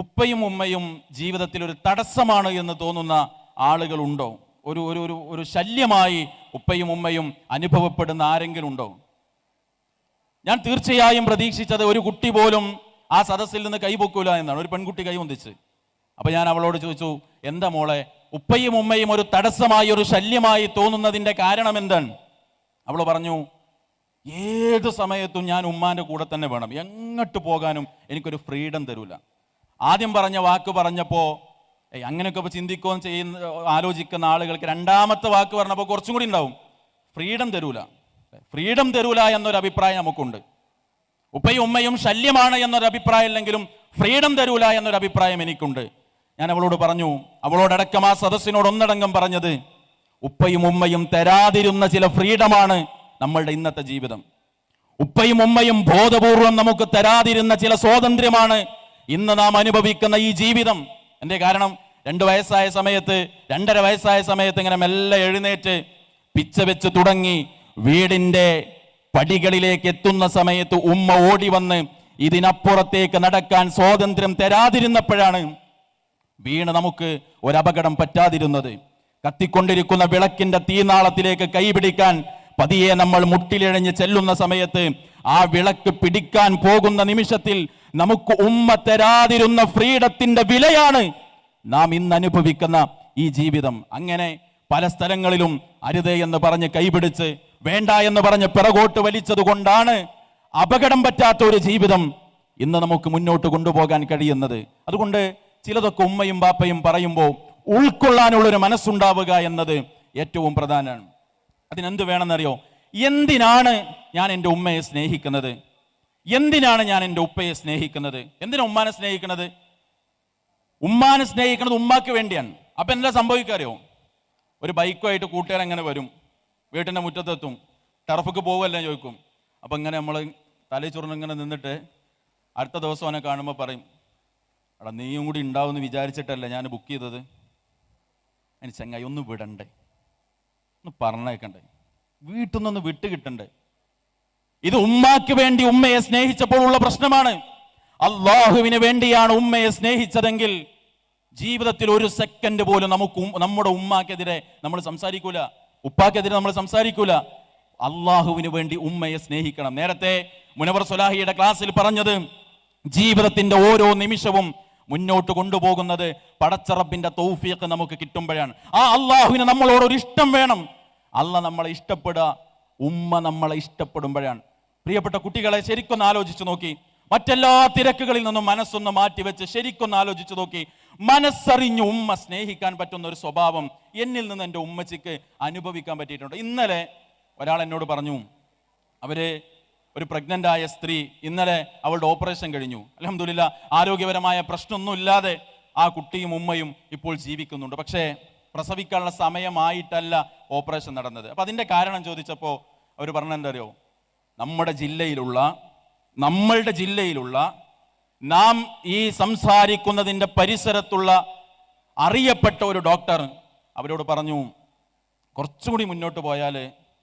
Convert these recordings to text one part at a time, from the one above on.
ഉപ്പയും ഉമ്മയും ജീവിതത്തിൽ ഒരു തടസ്സമാണ് എന്ന് തോന്നുന്ന ആളുകളുണ്ടോ? ഒരു ഒരു ഒരു ശല്യമായി ഉപ്പയും ഉമ്മയും അനുഭവപ്പെടുന്ന ആരെങ്കിലും ഉണ്ടോ? ഞാൻ തീർച്ചയായും പ്രതീക്ഷിച്ചത് ഒരു കുട്ടി പോലും ആ സദസ്സിൽ നിന്ന് കൈപൊക്കൂല എന്നാണ്. ഒരു പെൺകുട്ടി കൈ പൊന്തിച്ച്. അപ്പൊ ഞാൻ അവളോട് ചോദിച്ചു, എന്താ മോളെ, ഉപ്പയും ഉമ്മയും ഒരു തടസ്സമായി, ഒരു ശല്യമായി തോന്നുന്നതിന്റെ കാരണം എന്താണ്? അവൾ പറഞ്ഞു, ഏത് സമയത്തും ഞാൻ ഉമ്മാന്റെ കൂടെ തന്നെ വേണം, എങ്ങോട്ട് പോകാനും എനിക്കൊരു ഫ്രീഡം തരൂല. ആദ്യം പറഞ്ഞ വാക്ക് പറഞ്ഞപ്പോ അങ്ങനെയൊക്കെ ചിന്തിക്കുകയും ചെയ്യുന്ന ആലോചിക്കുന്ന ആളുകൾക്ക് രണ്ടാമത്തെ വാക്ക് പറഞ്ഞപ്പോൾ കുറച്ചും കൂടി ഉണ്ടാവും, ഫ്രീഡം തരൂല എന്നൊരു അഭിപ്രായം നമുക്കുണ്ട്. ഉപ്പയും ഉമ്മയും ശല്യമാണ് എന്നൊരു അഭിപ്രായം ഇല്ലെങ്കിലും ഫ്രീഡം തരൂല എന്നൊരു അഭിപ്രായം എനിക്കുണ്ട്. ഞാൻ അവളോട് പറഞ്ഞു, അവളോടടക്കം ആ സദസ്സിനോട് ഒന്നടങ്കം പറഞ്ഞത്, ഉപ്പയും ഉമ്മയും തരാതിരുന്ന ചില ഫ്രീഡമാണ് നമ്മളുടെ ഇന്നത്തെ ജീവിതം. ഉപ്പയും ഉമ്മയും ബോധപൂർവം നമുക്ക് തരാതിരുന്ന ചില സ്വാതന്ത്ര്യമാണ് ഇന്ന് നാം അനുഭവിക്കുന്ന ഈ ജീവിതം. എന്റെ കാരണം 2 വയസ്സായ സമയത്ത്, 2.5 വയസ്സായ സമയത്ത് ഇങ്ങനെ മെല്ലെ എഴുന്നേറ്റ് പിച്ച വെച്ച് തുടങ്ങി വീടിന്റെ പടികളിലേക്ക് എത്തുന്ന സമയത്ത് ഉമ്മ ഓടി വന്ന് ഇതിനപ്പുറത്തേക്ക് നടക്കാൻ സ്വാതന്ത്ര്യം തരാതിരുന്നപ്പോഴാണ് വീണ് നമുക്ക് ഒരപകടം പറ്റാതിരുന്നത്. കത്തിക്കൊണ്ടിരിക്കുന്ന വിളക്കിന്റെ തീനാളത്തിലേക്ക് കൈപിടിക്കാൻ പതിയെ നമ്മൾ മുട്ടിലിഴഞ്ഞ് ചെല്ലുന്ന സമയത്ത് ആ വിളക്ക് പിടിക്കാൻ പോകുന്ന നിമിഷത്തിൽ നമുക്ക് ഉമ്മ തരാതിരുന്ന ഫ്രീഡത്തിന്റെ വിലയാണ് നാം ഇന്ന് അനുഭവിക്കുന്ന ഈ ജീവിതം. അങ്ങനെ പല സ്ഥലങ്ങളിലും അരുതേ എന്ന് പറഞ്ഞ് കൈപിടിച്ച്, വേണ്ട എന്ന് പറഞ്ഞ് പിറകോട്ട് വലിച്ചത് കൊണ്ടാണ് അപകടം പറ്റാത്ത ഒരു ജീവിതം ഇന്ന് നമുക്ക് മുന്നോട്ട് കൊണ്ടുപോകാൻ കഴിയുന്നത്. അതുകൊണ്ട് ചിലതൊക്കെ ഉമ്മയും ബാപ്പയും പറയുമ്പോൾ ഉൾക്കൊള്ളാനുള്ളൊരു മനസ്സുണ്ടാവുക എന്നത് ഏറ്റവും പ്രധാനമാണ്. അതിനെന്ത് വേണമെന്നറിയോ? എന്തിനാണ് ഞാൻ എൻ്റെ ഉമ്മയെ സ്നേഹിക്കുന്നത്? എന്തിനാണ് ഞാൻ എൻ്റെ ഉപ്പയെ സ്നേഹിക്കുന്നത്? എന്തിനാ ഉമ്മാനെ സ്നേഹിക്കുന്നത്? ഉമ്മാനെ സ്നേഹിക്കുന്നത് ഉമ്മാക്ക് വേണ്ടിയാണ്. അപ്പൊ എന്താ സംഭവിക്കാറിയോ? ഒരു ബൈക്കുമായിട്ട് കൂട്ടുകാരെങ്ങനെ വരും, വീട്ടിൻ്റെ മുറ്റത്തെത്തും, ടർഫിക്ക് പോകുമല്ലേ ചോദിക്കും. അപ്പം ഇങ്ങനെ നമ്മൾ തലയിൽ ചുറന്നിങ്ങനെ നിന്നിട്ട് അടുത്ത ദിവസം അവനെ കാണുമ്പോൾ പറയും, എടാ നീയും കൂടി ഉണ്ടാവുമെന്ന് വിചാരിച്ചിട്ടല്ലേ ഞാൻ ബുക്ക് ചെയ്തത്, അതിന് ചങ്ങായി ഒന്ന് വിടണ്ടേ, ഒന്ന് പറഞ്ഞേക്കണ്ടേ, വീട്ടിൽ നിന്നൊന്ന് വിട്ട് കിട്ടണ്ടേ. ഇത് ഉമ്മാക്ക് വേണ്ടി ഉമ്മയെ സ്നേഹിച്ചപ്പോൾ ഉള്ള പ്രശ്നമാണ്. അള്ളാഹുവിന് വേണ്ടിയാണ് ഉമ്മയെ സ്നേഹിച്ചതെങ്കിൽ ജീവിതത്തിൽ ഒരു സെക്കൻഡ് പോലും നമ്മുടെ ഉമ്മാക്കെതിരെ നമ്മൾ സംസാരിക്കൂല, ഉപ്പാക്കെതിരെ നമ്മൾ സംസാരിക്കൂല. അള്ളാഹുവിന് വേണ്ടി ഉമ്മയെ സ്നേഹിക്കണം. നേരത്തെ മുനവർ സ്വലാഹിയുടെ ക്ലാസ്സിൽ പറഞ്ഞത്, ജീവിതത്തിന്റെ ഓരോ നിമിഷവും മുന്നോട്ട് കൊണ്ടുപോകുന്നത് പടച്ചറബിന്റെ തൗഫീഖ് നമുക്ക് കിട്ടുമ്പോഴാണ്. ആ അള്ളാഹുവിന് നമ്മളോടൊരു ഇഷ്ടം വേണം. അള്ളാഹ് നമ്മളെ ഇഷ്ടപ്പെടുക, ഉമ്മ നമ്മളെ ഇഷ്ടപ്പെടുമ്പോഴാണ്. പ്രിയപ്പെട്ട കുട്ടികളെ, ശരിക്കൊന്ന് ആലോചിച്ചു നോക്കി. മറ്റെല്ലാ തിരക്കുകളിൽ നിന്നും മനസ്സൊന്ന് മാറ്റിവെച്ച് ശരിക്കൊന്ന് ആലോചിച്ചു നോക്കി. മനസ്സറിഞ്ഞ് ഉമ്മ സ്നേഹിക്കാൻ പറ്റുന്ന ഒരു സ്വഭാവം എന്നിൽ നിന്ന് എൻ്റെ ഉമ്മച്ചിക്ക് അനുഭവിക്കാൻ പറ്റിയിട്ടുണ്ട്. ഇന്നലെ ഒരാൾ എന്നോട് പറഞ്ഞു, അവര് ഒരു പ്രഗ്നന്റ് ആയ സ്ത്രീ, ഇന്നലെ അവളുടെ ഓപ്പറേഷൻ കഴിഞ്ഞു. അൽഹംദുലില്ലാ, ആരോഗ്യപരമായ പ്രശ്നമൊന്നും ഇല്ലാതെ ആ കുട്ടിയും ഉമ്മയും ഇപ്പോൾ ജീവിക്കുന്നുണ്ട്. പക്ഷേ പ്രസവിക്കാനുള്ള സമയമായിട്ടല്ല ഓപ്പറേഷൻ നടന്നത്. അപ്പൊ അതിന്റെ കാരണം ചോദിച്ചപ്പോൾ അവർ പറഞ്ഞെന്തറിയോ? നമ്മളുടെ ജില്ലയിലുള്ള നാം ഈ സംസാരിക്കുന്നതിൻ്റെ പരിസരത്തുള്ള അറിയപ്പെട്ട ഒരു ഡോക്ടർ അവരോട് പറഞ്ഞു, കുറച്ചുകൂടി മുന്നോട്ട് പോയാൽ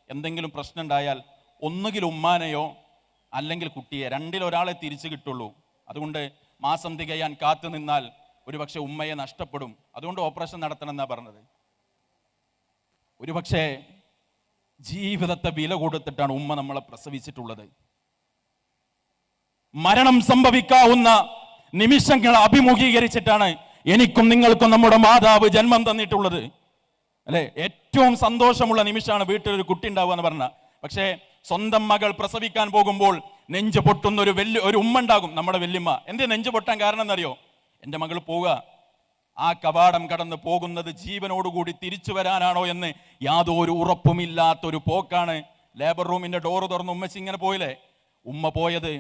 എന്തെങ്കിലും പ്രശ്നം ഉണ്ടായാൽ ഒന്നുകിൽ ഉമ്മാനെയോ അല്ലെങ്കിൽ കുട്ടിയെ, രണ്ടിലൊരാളെ തിരിച്ചു കിട്ടുള്ളൂ. അതുകൊണ്ട് മാസം തികയാൻ കാത്തു നിന്നാൽ ഒരുപക്ഷെ ഉമ്മയെ നഷ്ടപ്പെടും. അതുകൊണ്ട് ഓപ്പറേഷൻ നടത്തണം എന്നാ പറഞ്ഞത്. ഒരുപക്ഷെ ജീവിതത്തെ വില കൊടുത്തിട്ടാണ് ഉമ്മ നമ്മളെ പ്രസവിച്ചിട്ടുള്ളത്. മരണം സംഭവിക്കാവുന്ന നിമിഷങ്ങൾ അഭിമുഖീകരിച്ചിട്ടാണ് എനിക്കും നിങ്ങൾക്കും നമ്മുടെ മാതാവ് ജന്മം തന്നിട്ടുള്ളത്, അല്ലെ? ഏറ്റവും സന്തോഷമുള്ള നിമിഷമാണ് വീട്ടിലൊരു കുട്ടി ഉണ്ടാവുക എന്ന് പറഞ്ഞ. പക്ഷേ സ്വന്തം മകൾ പ്രസവിക്കാൻ പോകുമ്പോൾ നെഞ്ചു പൊട്ടുന്ന ഒരു ഉമ്മ ഉണ്ടാകും, നമ്മുടെ വല്യമ്മ. എന്തേ നെഞ്ചു പൊട്ടാൻ കാരണം എന്നറിയോ? എൻ്റെ മകൾ പോവുക, ആ കവാടം കടന്ന് പോകുന്നത് ജീവനോടുകൂടി തിരിച്ചു വരാനാണോ എന്ന് യാതൊരു ഉറപ്പുമില്ലാത്തൊരു പോക്കാണ്. ലേബർ റൂമിന്റെ ഡോറ് തുറന്ന് ഉമ്മച്ചി ഇങ്ങനെ പോയില്ലേ, ഉമ്മ പോയത്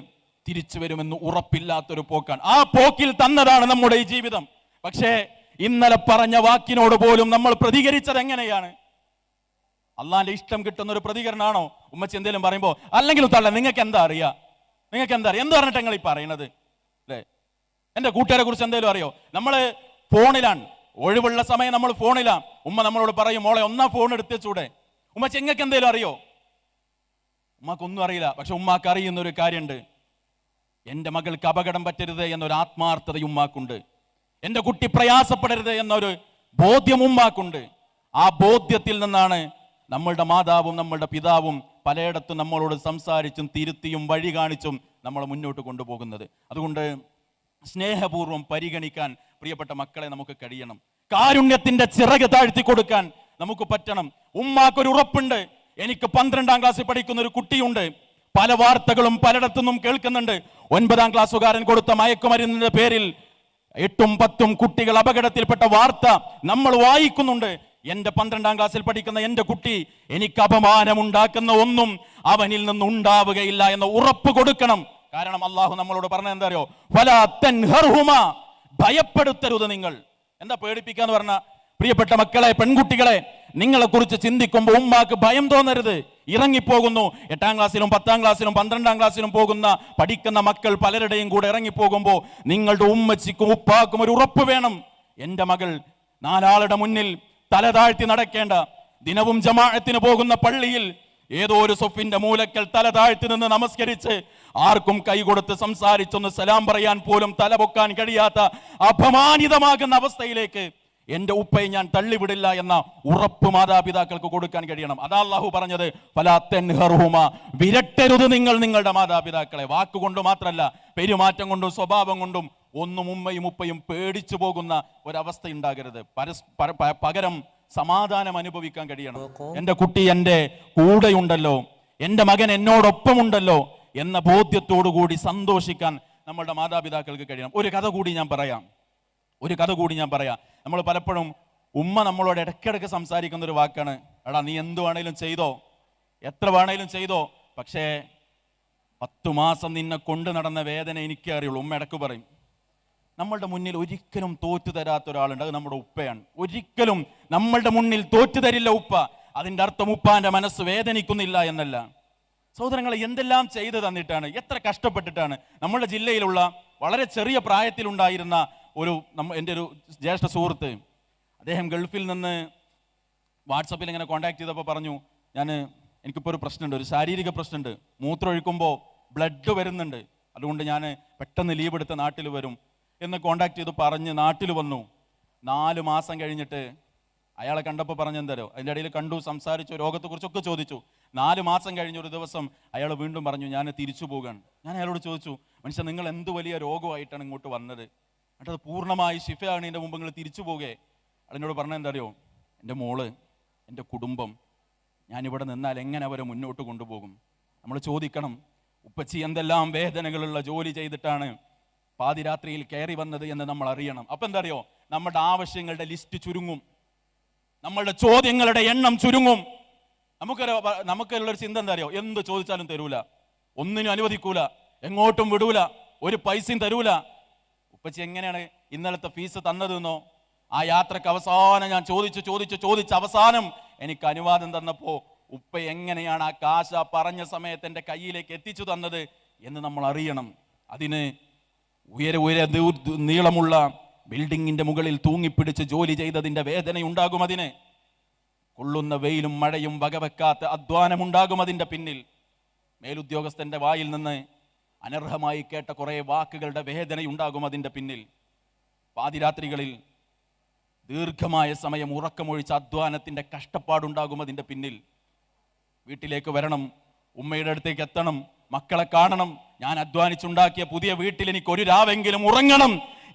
തിരിച്ചു വരുമെന്ന് ഉറപ്പില്ലാത്തൊരു പോക്കാണ്. ആ പോക്കിൽ തന്നതാണ് നമ്മുടെ ഈ ജീവിതം. പക്ഷേ ഇന്നലെ പറഞ്ഞ വാക്കിനോട് പോലും നമ്മൾ പ്രതികരിച്ചത് എങ്ങനെയാണ്? അള്ളാന്റെ ഇഷ്ടം കിട്ടുന്ന ഒരു പ്രതികരണമാണോ ഉമ്മച്ചി എന്തെങ്കിലും പറയുമ്പോ? അല്ലെങ്കിൽ തള്ള നിങ്ങൾക്ക് എന്താ അറിയാ, എന്ത് പറഞ്ഞിട്ട് നിങ്ങൾ ഈ പറയണത്, അല്ലേ? എന്റെ കൂട്ടുകാരെ കുറിച്ച് എന്തെങ്കിലും അറിയോ? നമ്മള് ഫോണിലാണ്, ഒഴിവുള്ള സമയം നമ്മൾ ഫോണിലാണ്. ഉമ്മ നമ്മളോട് പറയും, മോളെ ഒന്നാ ഫോൺ എടുത്തൂടെ. ഉമ്മച്ചി നിങ്ങൾക്ക് എന്തെങ്കിലും അറിയോ? ഉമ്മക്കൊന്നും അറിയില്ല. പക്ഷെ ഉമ്മാക്ക് അറിയുന്ന ഒരു കാര്യമുണ്ട്, എൻ്റെ മകൾക്ക് അപകടം പറ്റരുത് എന്നൊരു ആത്മാർത്ഥത ഉമ്മാക്കുണ്ട്. എൻ്റെ കുട്ടി പ്രയാസപ്പെടരുത് എന്നൊരു ബോധ്യം ഉമ്മാക്കുണ്ട്. ആ ബോധ്യത്തിൽ നിന്നാണ് നമ്മളുടെ മാതാവും നമ്മളുടെ പിതാവും പലയിടത്തും നമ്മളോട് സംസാരിച്ചും തിരുത്തിയും വഴി കാണിച്ചും നമ്മളെ മുന്നോട്ട് കൊണ്ടുപോകുന്നത്. അതുകൊണ്ട് സ്നേഹപൂർവ്വം പരിഗണിക്കാൻ പ്രിയപ്പെട്ട മക്കളെ നമുക്ക് കഴിയണം. കാരുണ്യത്തിന്റെ ചിറക് താഴ്ത്തി കൊടുക്കാൻ നമുക്ക് പറ്റണം. ഉമ്മാക്കൊരു ഉറപ്പുണ്ട്. എനിക്ക് 12ാം ക്ലാസ്സിൽ പഠിക്കുന്ന ഒരു കുട്ടിയുണ്ട്. പല വാർത്തകളും പലയിടത്തുനിന്നും കേൾക്കുന്നുണ്ട്. 9ാം ക്ലാസ്സുകാരൻ കൊടുത്ത മയക്കുമരുന്നിന്റെ പേരിൽ 8ഉം 10ഉം കുട്ടികൾ അപകടത്തിൽപ്പെട്ട വാർത്ത നമ്മൾ വായിക്കുന്നുണ്ട്. എന്റെ 12ാം ക്ലാസ്സിൽ പഠിക്കുന്ന എന്റെ കുട്ടി, എനിക്ക് അപമാനമുണ്ടാക്കുന്ന ഒന്നും അവനിൽ നിന്ന് ഉണ്ടാവുകയില്ല എന്ന ഉറപ്പ് കൊടുക്കണം. കാരണം അള്ളാഹു നമ്മളോട് പറഞ്ഞ എന്താ അറിയോ? ഫലാ തൻഹർഹുമാ, ഭയപ്പെടുത്തരുത് നിങ്ങൾ. എന്താ പേടിപ്പിക്കാന്ന് പറഞ്ഞ, പ്രിയപ്പെട്ട മക്കളെ, പെൺകുട്ടികളെ, നിങ്ങളെ കുറിച്ച് ചിന്തിക്കുമ്പോൾ ഉമ്മാക്ക് ഭയം തോന്നരുത്. ഇറങ്ങിപ്പോകുന്നു 8ാം ക്ലാസ്സിലും 10ാം ക്ലാസ്സിലും 12ാം ക്ലാസ്സിലും പോകുന്ന പഠിക്കുന്ന മക്കൾ പലരുടെയും കൂടെ ഇറങ്ങിപ്പോകുമ്പോൾ നിങ്ങളുടെ ഉമ്മച്ചിക്കും ഉപ്പാക്കും ഒരു ഉറപ്പ് വേണം. എൻ്റെ മകൾ 4 ആളുടെ മുന്നിൽ തല താഴ്ത്തി നടക്കേണ്ട, ദിനവും ജമാഅത്തിന് പോകുന്ന പള്ളിയിൽ ഏതോ ഒരു സൊഫിന്റെ മൂലക്കൽ തല താഴ്ത്തി നിന്ന് നമസ്കരിച്ച് ആർക്കും കൈ കൊടുത്ത് സംസാരിച്ചൊന്ന് സലാം പറയാൻ പോലും തല പൊക്കാൻ കഴിയാത്ത അപമാനിതമാകുന്ന അവസ്ഥയിലേക്ക് എന്റെ ഉപ്പയെ ഞാൻ തള്ളിവിടില്ല എന്ന ഉറപ്പ് മാതാപിതാക്കൾക്ക് കൊടുക്കാൻ കഴിയണം. അതാ അല്ലാഹു പറഞ്ഞത്, ഫലാ തൻഹർഹുമാ, വിരട്ടരുത് നിങ്ങൾ നിങ്ങളുടെ മാതാപിതാക്കളെ. വാക്കുകൊണ്ട് മാത്രമല്ല, പെരുമാറ്റം കൊണ്ടും സ്വഭാവം കൊണ്ടും ഒന്നും ഉമ്മയും ഉപ്പയും പേടിച്ചു പോകുന്ന ഒരവസ്ഥ ഉണ്ടാകരുത്. പകരം സമാധാനം അനുഭവിക്കാൻ കഴിയണം. എൻ്റെ കുട്ടി എൻ്റെ കൂടെയുണ്ടല്ലോ, എൻ്റെ മകൻ എന്നോടൊപ്പമുണ്ടല്ലോ എന്ന ബോധ്യത്തോടുകൂടി സന്തോഷിക്കാൻ നമ്മളുടെ മാതാപിതാക്കൾക്ക് കഴിയണം. ഒരു കഥ കൂടി ഞാൻ പറയാം. നമ്മൾ പലപ്പോഴും ഉമ്മ നമ്മളോട് ഇടയ്ക്കിടയ്ക്ക് സംസാരിക്കുന്ന ഒരു വാക്കാണ്, എടാ നീ എന്ത് വേണേലും ചെയ്തോ, എത്ര വേണേലും ചെയ്തോ, പക്ഷേ 10 മാസം നിന്നെ കൊണ്ട് നടന്ന വേദന എനിക്കേ അറിയുള്ളൂ. ഉമ്മ ഇടയ്ക്ക് പറയും. നമ്മളുടെ മുന്നിൽ ഒരിക്കലും തോറ്റു തരാത്ത ഒരാളുണ്ട്, അത് നമ്മുടെ ഉപ്പയാണ്. ഒരിക്കലും നമ്മളുടെ മുന്നിൽ തോറ്റു തരില്ല ഉപ്പ. അതിൻ്റെ അർത്ഥം ഉപ്പാന്റെ മനസ്സ് വേദനിക്കുന്നില്ല എന്നല്ല. സഹോദരങ്ങളെ, എന്തെല്ലാം ചെയ്തു തന്നിട്ടാണ്, എത്ര കഷ്ടപ്പെട്ടിട്ടാണ്. നമ്മുടെ ജില്ലയിലുള്ള വളരെ ചെറിയ പ്രായത്തിലുണ്ടായിരുന്ന എൻ്റെ ഒരു ജ്യേഷ്ഠ സുഹൃത്ത്, അദ്ദേഹം ഗൾഫിൽ നിന്ന് വാട്സപ്പിൽ ഇങ്ങനെ കോൺടാക്ട് ചെയ്തപ്പോൾ പറഞ്ഞു, എനിക്കിപ്പോൾ ഒരു പ്രശ്നമുണ്ട്, ഒരു ശാരീരിക പ്രശ്നമുണ്ട്, മൂത്രം ഒഴിക്കുമ്പോൾ ബ്ലഡ് വരുന്നുണ്ട്, അതുകൊണ്ട് ഞാൻ പെട്ടെന്ന് ലീവ് എടുത്ത് നാട്ടിൽ വരും എന്ന് കോൺടാക്ട് ചെയ്ത് പറഞ്ഞ് നാട്ടിൽ വന്നു. 4 മാസം കഴിഞ്ഞിട്ട് അയാളെ കണ്ടപ്പോൾ പറഞ്ഞെന്തരോ, അതിൻ്റെ ഇടയിൽ കണ്ടു, സംസാരിച്ചു, രോഗത്തെക്കുറിച്ചൊക്കെ ചോദിച്ചു. 4 മാസം കഴിഞ്ഞ ഒരു ദിവസം അയാൾ വീണ്ടും പറഞ്ഞു, ഞാൻ തിരിച്ചു പോകാൻ. ഞാൻ അയാളോട് ചോദിച്ചു, മനുഷ്യൻ നിങ്ങൾ എന്ത് വലിയ രോഗമായിട്ടാണ് ഇങ്ങോട്ട് വന്നത്, എന്നിട്ടത് പൂർണ്ണമായി ശിഫയാണതിൻ്റെ മുമ്പ് നിങ്ങൾ തിരിച്ചു പോകേ. അതിനോട് പറഞ്ഞ എന്തറിയോ, എൻ്റെ മോള്, എൻ്റെ കുടുംബം, ഞാനിവിടെ നിന്നാൽ എങ്ങനെ അവരെ മുന്നോട്ട് കൊണ്ടുപോകും? നമ്മൾ ചോദിക്കണം, ഉപ്പച്ചി എന്തെല്ലാം വേദനകളുള്ള ജോലി ചെയ്തിട്ടാണ് പാതിരാത്രിയിൽ കയറി വന്നത് എന്ന് നമ്മൾ അറിയണം. അപ്പം എന്താ അറിയോ, നമ്മുടെ ആവശ്യങ്ങളുടെ ലിസ്റ്റ് ചുരുങ്ങും, നമ്മളുടെ ചോദ്യങ്ങളുടെ എണ്ണം ചുരുങ്ങും. നമുക്കുള്ളൊരു ചിന്ത എന്താ അറിയോ, എന്ത് ചോദിച്ചാലും തരൂല, ഒന്നിനും അനുവദിക്കൂല, എങ്ങോട്ടും വിടൂല, ഒരു പൈസയും തരൂല. ഉപ്പച്ചി എങ്ങനെയാണ് ഇന്നലത്തെ ഫീസ് തന്നതെന്നോ, ആ യാത്രക്ക് അവസാനം ഞാൻ ചോദിച്ച് അവസാനം എനിക്ക് അനുവാദം തന്നപ്പോ ഉപ്പ എങ്ങനെയാണ് ആ കാശ പറഞ്ഞ സമയത്ത് എൻ്റെ കയ്യിലേക്ക് എത്തിച്ചു തന്നത് എന്ന് നമ്മൾ അറിയണം. അതിന് ഉയരെ നീളമുള്ള ബിൽഡിങ്ങിന്റെ മുകളിൽ തൂങ്ങിപ്പിടിച്ച് ജോലി ചെയ്തതിന്റെ വേദനയുണ്ടാകും. അതിന് കൊള്ളുന്ന വെയിലും മഴയും വകവെക്കാത്ത അധ്വാനമുണ്ടാകും അതിൻ്റെ പിന്നിൽ. മേലുദ്യോഗസ്ഥന്റെ വായിൽ നിന്ന് അനർഹമായി കേട്ട കുറെ വാക്കുകളുടെ വേദനയുണ്ടാകും അതിൻ്റെ പിന്നിൽ. പാതിരാത്രികളിൽ ദീർഘമായ സമയം ഉറക്കമൊഴിച്ച അധ്വാനത്തിന്റെ കഷ്ടപ്പാടുണ്ടാകും അതിൻ്റെ പിന്നിൽ. വീട്ടിലേക്ക് വരണം, ഉമ്മയുടെ അടുത്തേക്ക് എത്തണം, മക്കളെ കാണണം, ഞാൻ അധ്വാനിച്ചുണ്ടാക്കിയ പുതിയ വീട്ടിൽ എനിക്ക് ഒരു രാവെങ്കിലും ഉറങ്ങണം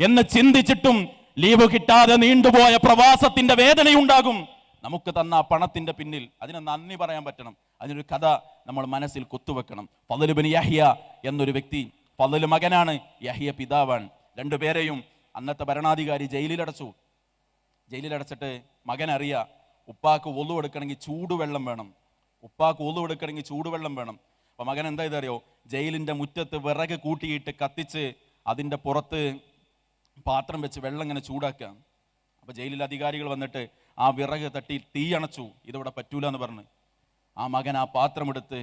എന്ന് ചിന്തിച്ചിട്ടും ലീവ് കിട്ടാതെ നീണ്ടുപോയ പ്രവാസത്തിന്റെ വേദനയുണ്ടാകും നമുക്ക് തന്ന പണത്തിന്റെ പിന്നിൽ. അതിന് നന്ദി പറയാൻ പറ്റണം. അതിനൊരു കഥ നമ്മൾ മനസ്സിൽ കുത്തുവെക്കണം. ഫളൽ ബിൻ യഹ്യ എന്നൊരു വ്യക്തി, ഫളൽ മകനാണ്, യഹ്യ പിതാവാണ്. രണ്ടുപേരെയും അന്നത്തെ ഭരണാധികാരി ജയിലിലടച്ചിട്ട് മകൻ അറിയാ, ഉപ്പാക്ക് ഒളു എടുക്കണമെങ്കിൽ ചൂടുവെള്ളം വേണം. അപ്പൊ മകൻ എന്താ ഇതറിയോ, ജയിലിന്റെ മുറ്റത്ത് വിറക് കൂട്ടിയിട്ട് കത്തിച്ച് അതിൻ്റെ പുറത്ത് പാത്രം വെച്ച് വെള്ളം ഇങ്ങനെ ചൂടാക്കുക. അപ്പൊ ജയിലിലെ അധികാരികൾ വന്നിട്ട് ആ വിറക് തട്ടി തീ അണച്ചു, ഇതിവിടെ പറ്റൂല എന്ന് പറഞ്ഞ്. ആ മകൻ ആ പാത്രം എടുത്ത്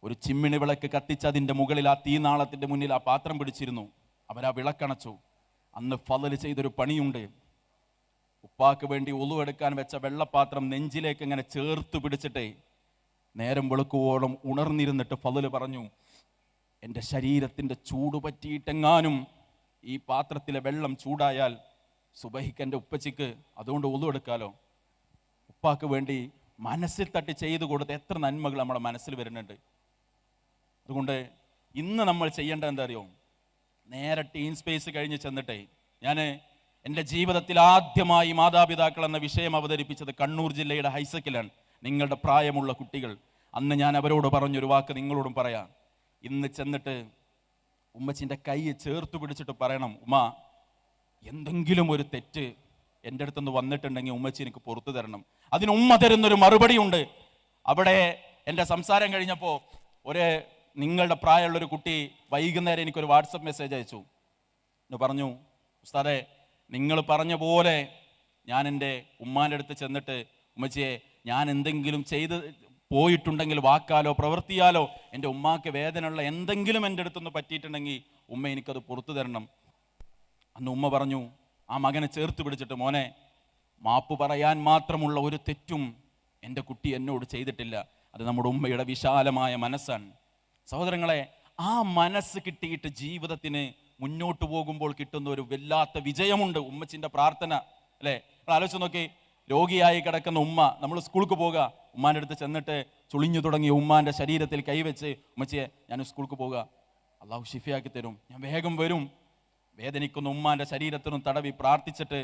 ഒരു ചിമ്മിണി വിളക്ക് കത്തിച്ച് അതിൻ്റെ മുകളിൽ ആ തീനാളത്തിന്റെ മുന്നിൽ ആ പാത്രം പിടിച്ചിരുന്നു. അവരാ വിളക്കണച്ചു. അന്ന് ഫളൽ ചെയ്തൊരു പണിയുണ്ട്. ഉപ്പാക്ക് വേണ്ടി ഒളു എടുക്കാൻ വെച്ച വെള്ളപ്പാത്രം നെഞ്ചിലേക്ക് ഇങ്ങനെ ചേർത്ത് പിടിച്ചിട്ടേ നേരം വെളുക്കുവോളം ഉണർന്നിരുന്നിട്ട് ഫളൽ പറഞ്ഞു, എൻ്റെ ശരീരത്തിൻ്റെ ചൂട് പറ്റിയിട്ടെങ്ങാനും ഈ പാത്രത്തിലെ വെള്ളം ചൂടായാൽ സുബഹിക്ക് എൻ്റെ ഉപ്പച്ചിക്ക് അതുകൊണ്ട് ഒതു എടുക്കാലോ. ഉപ്പാക്ക് വേണ്ടി മനസ്സിൽ തട്ടി ചെയ്തു കൊടുത്ത് എത്ര നന്മകൾ നമ്മുടെ മനസ്സിൽ വരുന്നുണ്ട്. അതുകൊണ്ട് ഇന്ന് നമ്മൾ ചെയ്യേണ്ടത് എന്താ അറിയോ? നേരെ ടീൻ സ്പേസ് കഴിഞ്ഞ് ചെന്നിട്ടേ, ഞാൻ എൻ്റെ ജീവിതത്തിൽ ആദ്യമായി മാതാപിതാക്കൾ എന്ന വിഷയം അവതരിപ്പിച്ചത് കണ്ണൂർ ജില്ലയുടെ ഹൈസക്കിലാണ്. നിങ്ങളുടെ പ്രായമുള്ള കുട്ടികൾ. അന്ന് ഞാൻ അവരോട് പറഞ്ഞൊരു വാക്ക് നിങ്ങളോടും പറയാം. ഇന്ന് ചെന്നിട്ട് ഉമ്മച്ചിൻ്റെ കൈ ചേർത്ത് പിടിച്ചിട്ട് പറയണം, ഉമ്മ എന്തെങ്കിലും ഒരു തെറ്റ് എൻ്റെ അടുത്തുനിന്ന് വന്നിട്ടുണ്ടെങ്കിൽ ഉമ്മച്ചി എനിക്ക് പുറത്തു തരണം. അതിന് ഉമ്മ തരുന്നൊരു മറുപടി ഉണ്ട്. അവിടെ എൻ്റെ സംസാരം കഴിഞ്ഞപ്പോൾ നിങ്ങളുടെ പ്രായമുള്ളൊരു കുട്ടി വൈകുന്നേരം എനിക്കൊരു വാട്സപ്പ് മെസ്സേജ് അയച്ചു. എന്ന് പറഞ്ഞു, ഉസ്താദേ നിങ്ങൾ പറഞ്ഞ പോലെ ഞാൻ എൻ്റെ ഉമ്മാൻ്റെ അടുത്ത് ചെന്നിട്ട്, ഉമ്മച്ചിയെ ഞാൻ എന്തെങ്കിലും ചെയ്ത് പോയിട്ടുണ്ടെങ്കിൽ വാക്കാലോ പ്രവൃത്തിയാലോ എൻ്റെ ഉമ്മാക്ക് വേദനയുള്ള എന്തെങ്കിലും എൻ്റെ അടുത്തൊന്ന് പറ്റിയിട്ടുണ്ടെങ്കിൽ ഉമ്മ എനിക്കത് പുറത്തു തരണം. അന്ന് ഉമ്മ പറഞ്ഞു, ആ മകനെ ചേർത്ത് പിടിച്ചിട്ട്, മോനെ മാപ്പ് പറയാൻ മാത്രമുള്ള ഒരു തെറ്റും എൻ്റെ കുട്ടി എന്നോട് ചെയ്തിട്ടില്ല. അത് നമ്മുടെ ഉമ്മയുടെ വിശാലമായ മനസ്സാണ്. സഹോദരങ്ങളെ, ആ മനസ്സ് കിട്ടിയിട്ട് ജീവിതത്തിന് മുന്നോട്ട് പോകുമ്പോൾ കിട്ടുന്ന ഒരു വല്ലാത്ത വിജയമുണ്ട്. ഉമ്മച്ചിൻ്റെ പ്രാർത്ഥന അല്ലേ? ആലോചിച്ച് നോക്കി, രോഗിയായി കിടക്കുന്ന ഉമ്മ, നമ്മൾ സ്കൂൾക്ക് പോകുക, ഉമ്മാൻ്റെ അടുത്ത് ചെന്നിട്ട് ചുളിഞ്ഞു തുടങ്ങിയ ഉമ്മാൻ്റെ ശരീരത്തിൽ കൈവച്ച്, ഉമ്മച്ചിയെ ഞാൻ സ്കൂൾക്ക് പോകുക, അള്ളാഹു ഷിഫയാക്കി തരും, ഞാൻ വേഗം വരും. വേദനിക്കുന്ന ഉമ്മാൻ്റെ ശരീരത്തിനും തടവി പ്രാർത്ഥിച്ചിട്ട്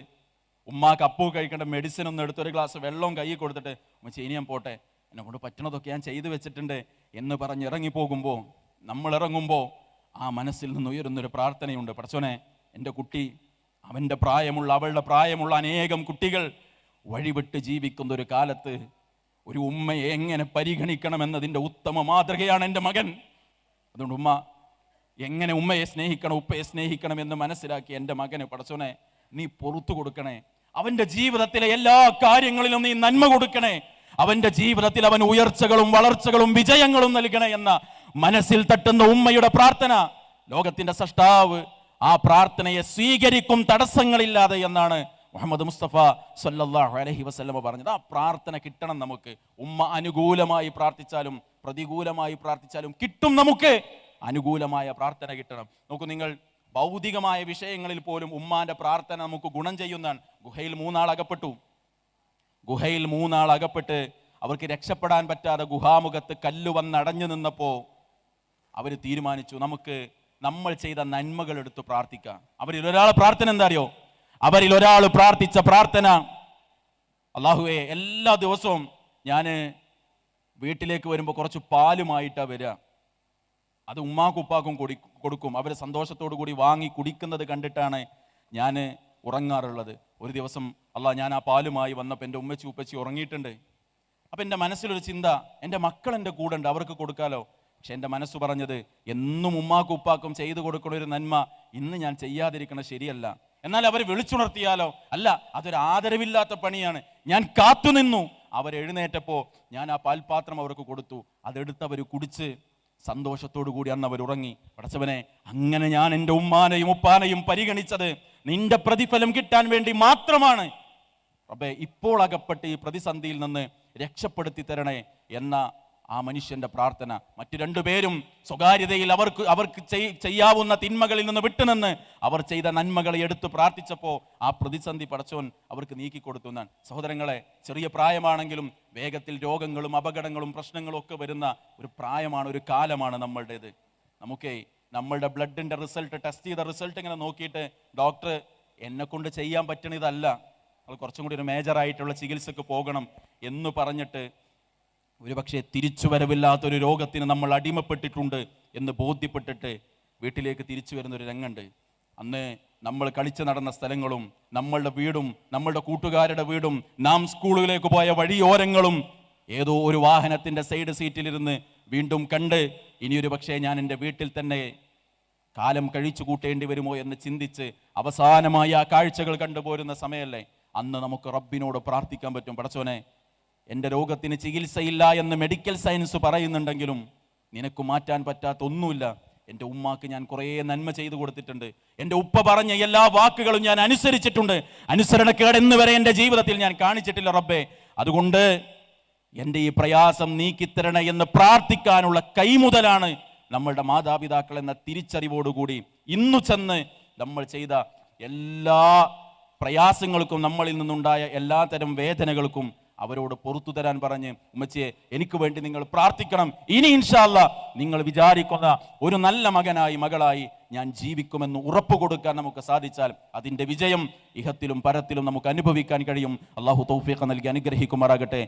ഉമ്മാക്ക് അപ്പൂ കഴിക്കേണ്ട മെഡിസിൻ ഒന്ന് എടുത്ത് ഒരു ഗ്ലാസ് വെള്ളവും കൈ കൊടുത്തിട്ട്, ഉമ്മച്ചി ഇനി ഞാൻ പോട്ടെ, എന്നെ കൊണ്ട് പറ്റണതൊക്കെ ഞാൻ ചെയ്തു വെച്ചിട്ടുണ്ട് എന്ന് പറഞ്ഞ് ഇറങ്ങിപ്പോകുമ്പോൾ, നമ്മൾ ഇറങ്ങുമ്പോൾ ആ മനസ്സിൽ നിന്ന് ഉയരുന്നൊരു പ്രാർത്ഥനയുണ്ട്. പടച്ചോനെ, എൻ്റെ കുട്ടി, അവൻ്റെ പ്രായമുള്ള അവളുടെ പ്രായമുള്ള അനേകം കുട്ടികൾ വഴിവിട്ട് ജീവിക്കുന്ന ഒരു കാലത്ത് ഒരു ഉമ്മയെ എങ്ങനെ പരിഗണിക്കണമെന്നതിൻ്റെ ഉത്തമ മാതൃകയാണ് എൻ്റെ മകൻ. അതുകൊണ്ട് ഉമ്മ എങ്ങനെ ഉമ്മയെ സ്നേഹിക്കണം, ഉപ്പയെ സ്നേഹിക്കണം എന്ന് മനസ്സിലാക്കി എൻ്റെ മകന് പടച്ചോനെ നീ പുറത്തു കൊടുക്കണേ. അവൻ്റെ ജീവിതത്തിലെ എല്ലാ കാര്യങ്ങളിലും നീ നന്മ കൊടുക്കണേ. അവൻ്റെ ജീവിതത്തിൽ അവൻ ഉയർച്ചകളും വളർച്ചകളും വിജയങ്ങളും നൽകണേ എന്ന മനസ്സിൽ തട്ടുന്ന ഉമ്മയുടെ പ്രാർത്ഥന, ലോകത്തിന്റെ സൃഷ്ടാവ് ആ പ്രാർത്ഥനയെ സ്വീകരിക്കും തടസ്സങ്ങളില്ലാതെ എന്നാണ് മുഹമ്മദ് മുസ്തഫ സല്ലല്ലാഹു അലൈഹി വസല്ലമ പറഞ്ഞത്. ആ പ്രാർത്ഥന കിട്ടണം നമുക്ക്. ഉമ്മ അനുകൂലമായി പ്രാർത്ഥിച്ചാലും പ്രതികൂലമായി പ്രാർത്ഥിച്ചാലും കിട്ടും നമുക്ക് അനുകൂലമായ പ്രാർത്ഥന കിട്ടണം. നോക്കൂ, നിങ്ങൾ ഭൗതികമായ വിഷയങ്ങളിൽ പോലും ഉമ്മാന്റെ പ്രാർത്ഥന നമുക്ക് ഗുണം ചെയ്യുന്നതാണ്. ഗുഹയിൽ മൂന്നാൾ അകപ്പെട്ട് അവർക്ക് രക്ഷപ്പെടാൻ പറ്റാതെ ഗുഹാമുഖത്ത് കല്ല് വന്നടഞ്ഞു നിന്നപ്പോൾ അവർ തീരുമാനിച്ചു, നമുക്ക് നമ്മൾ ചെയ്ത നന്മകൾ എടുത്ത് പ്രാർത്ഥിക്കാം. അവരിൽ ഒരാൾ പ്രാർത്ഥന എന്താ അറിയോ? അവരിൽ ഒരാൾ പ്രാർത്ഥിച്ച പ്രാർത്ഥന, അല്ലാഹുവേ എല്ലാ ദിവസവും ഞാൻ വീട്ടിലേക്ക് വരുമ്പോൾ കുറച്ച് പാലുമായിട്ടാണ് വരിക, അത് ഉമ്മാക്കും ഉപ്പാക്കും കൊടുക്കും. അവർ സന്തോഷത്തോടു കൂടി വാങ്ങി കുടിക്കുന്നത് കണ്ടിട്ടാണ് ഞാൻ ഉറങ്ങാറുള്ളത്. ഒരു ദിവസം ഞാൻ ആ പാലുമായി വന്നപ്പോൾ എൻ്റെ ഉപ്പച്ചി ഉറങ്ങിയിട്ടുണ്ട്. അപ്പം എൻ്റെ മനസ്സിലൊരു ചിന്ത, എൻ്റെ മക്കൾ എൻ്റെ കൂടെ ഉണ്ട്, അവർക്ക് കൊടുക്കാലോ. പക്ഷെ എൻ്റെ മനസ്സ് പറഞ്ഞത്, എന്നും ഉമ്മാക്കും ഉപ്പാക്കും ചെയ്തു കൊടുക്കുന്ന ഒരു നന്മ ഇന്ന് ഞാൻ ചെയ്യാതിരിക്കണത് ശരിയല്ല. എന്നാൽ അവർ വിളിച്ചുണർത്തിയാലോ? അല്ല, അതൊരു ആദരവില്ലാത്ത പണിയാണ്. ഞാൻ കാത്തുനിന്നു. അവരെഴുന്നേറ്റപ്പോൾ ഞാൻ ആ പാൽപാത്രം അവർക്ക് കൊടുത്തു. അതെടുത്ത് അവർ കുടിച്ച് സന്തോഷത്തോടു കൂടി അന്ന് അവർ ഉറങ്ങി. പടച്ചവനെ, അങ്ങനെ ഞാൻ എൻ്റെ ഉമ്മാനെയും ഉപ്പാനെയും പരിഗണിച്ചത് നിന്റെ പ്രതിഫലം കിട്ടാൻ വേണ്ടി മാത്രമാണ്. റബ്ബേ, ഇപ്പോൾ അകപ്പെട്ട് ഈ പ്രതിസന്ധിയിൽ നിന്ന് രക്ഷപ്പെടുത്തി തരണേ എന്ന ആ മനുഷ്യന്റെ പ്രാർത്ഥന. മറ്റു രണ്ടുപേരും സ്വകാര്യതയിൽ അവർക്ക് ചെയ്യാവുന്ന തിന്മകളിൽ നിന്ന് വിട്ടുനിന്ന് അവർ ചെയ്ത നന്മകളെ എടുത്ത് പ്രാർത്ഥിച്ചപ്പോൾ ആ പ്രതിസന്ധി പടച്ചോൻ അവർക്ക് നീക്കിക്കൊടുത്തു എന്നാണ്. സഹോദരങ്ങളെ, ചെറിയ പ്രായമാണെങ്കിലും വേഗത്തിൽ രോഗങ്ങളും അപകടങ്ങളും പ്രശ്നങ്ങളും ഒക്കെ വരുന്ന ഒരു പ്രായമാണ്, ഒരു കാലമാണ് നമ്മളുടേത്. നമ്മളുടെ ബ്ലഡിന്റെ റിസൾട്ട്, ടെസ്റ്റ് ചെയ്ത റിസൾട്ട് ഇങ്ങനെ നോക്കിയിട്ട് ഡോക്ടർ എന്നെ കൊണ്ട് ചെയ്യാൻ പറ്റണതല്ല, അത് കുറച്ചും കൂടി ഒരു മേജറായിട്ടുള്ള ചികിത്സക്ക് പോകണം എന്ന് പറഞ്ഞിട്ട് ഒരുപക്ഷെ തിരിച്ചുവരവില്ലാത്തൊരു രോഗത്തിന് നമ്മൾ അടിമപ്പെട്ടിട്ടുണ്ട് എന്ന് ബോധ്യപ്പെട്ടിട്ട് വീട്ടിലേക്ക് തിരിച്ചു വരുന്നൊരു രംഗമുണ്ട്. അന്ന് നമ്മൾ കളിച്ചു നടന്ന സ്ഥലങ്ങളും നമ്മളുടെ വീടും നമ്മളുടെ കൂട്ടുകാരുടെ വീടും നാം സ്കൂളിലേക്ക് പോയ വഴിയോരങ്ങളും ഏതോ ഒരു വാഹനത്തിൻ്റെ സൈഡ് സീറ്റിലിരുന്ന് വീണ്ടും കണ്ട് ഇനിയൊരു പക്ഷേ ഞാൻ എൻ്റെ വീട്ടിൽ തന്നെ കാലം കഴിച്ചു കൂട്ടേണ്ടി വരുമോ എന്ന് ചിന്തിച്ച് അവസാനമായി ആ കാഴ്ചകൾ കണ്ടുപോരുന്ന സമയമല്ലേ, അന്ന് നമുക്ക് റബ്ബിനോട് പ്രാർത്ഥിക്കാൻ പറ്റും. പടച്ചോനെ, എൻ്റെ രോഗത്തിന് ചികിത്സയില്ല എന്ന് മെഡിക്കൽ സയൻസ് പറയുന്നുണ്ടെങ്കിലും നിനക്ക് മാറ്റാൻ പറ്റാത്ത ഒന്നുമില്ല. എൻ്റെ ഉമ്മാക്ക് ഞാൻ കുറേ നന്മ ചെയ്തു കൊടുത്തിട്ടുണ്ട്. എൻ്റെ ഉപ്പ പറഞ്ഞ എല്ലാ വാക്കുകളും ഞാൻ അനുസരിച്ചിട്ടുണ്ട്. അനുസരണക്കേട് എന്ന് വരെ എൻ്റെ ജീവിതത്തിൽ ഞാൻ കാണിച്ചിട്ടില്ല റബ്ബേ. അതുകൊണ്ട് എൻ്റെ ഈ പ്രയാസം നീക്കിത്തരണേ എന്ന് പ്രാർത്ഥിക്കാനുള്ള കൈമുതലാണ് നമ്മളുടെ മാതാപിതാക്കൾ എന്ന തിരിച്ചറിവോടുകൂടി ഇന്നു ചെന്ന് നമ്മൾ ചെയ്ത എല്ലാ പ്രയാസങ്ങൾക്കും, നമ്മളിൽ നിന്നുണ്ടായ എല്ലാ തരം വേദനകൾക്കും അവരോട് പുറത്തു തരാൻ പറഞ്ഞ്, ഉമ്മച്ചിയെ എനിക്ക് വേണ്ടി നിങ്ങൾ പ്രാർത്ഥിക്കണം, ഇനി ഇൻഷാ അല്ലാഹ് നിങ്ങൾ വിചാരിക്കുന്ന ഒരു നല്ല മകനായി മകളായി ഞാൻ ജീവിക്കുമെന്ന് ഉറപ്പ് കൊടുക്കാൻ നമുക്ക് സാധിച്ചാൽ അതിൻ്റെ വിജയം ഇഹത്തിലും പരത്തിലും നമുക്ക് അനുഭവിക്കാൻ കഴിയും. അള്ളാഹു തൗഫീഖ് നൽകി അനുഗ്രഹിക്കുമാറാകട്ടെ.